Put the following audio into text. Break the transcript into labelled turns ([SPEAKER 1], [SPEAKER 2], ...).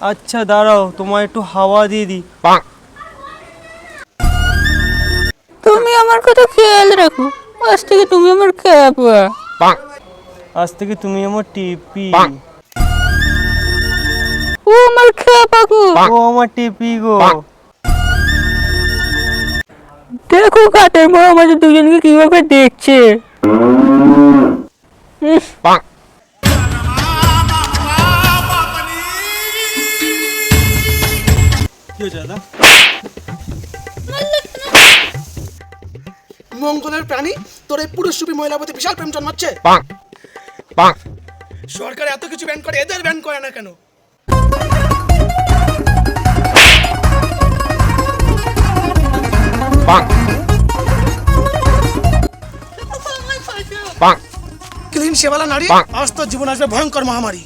[SPEAKER 1] আচ্ছা দাঁড়াও, তোমার একটু হাওয়া দিয়ে দিই।
[SPEAKER 2] তুমি আমার কথা খেয়াল রাখো, আজ থেকে তুমি আমার খেপা।
[SPEAKER 1] আজ থেকে তুমি আমার টিপি।
[SPEAKER 2] ও আমার খেপা গো।
[SPEAKER 1] ও আমার টিপি গো।
[SPEAKER 2] দেখো কাঠের মা আমাদের দুজনকে কিভাবে দেখছে।
[SPEAKER 1] কি হয়েছে দাদা?
[SPEAKER 3] মঙ্গলের প্রাণী তোর এই পুরুষরূপী মহিলার প্রতি বিশাল প্রেম জন্মাচ্ছে। সরকার এত কিছু ব্যান করে, এদের ব্যান করে না কেন? ক্লিন সেবালা নারী, আজ তোর জীবন আসবে ভয়ঙ্কর মহামারী।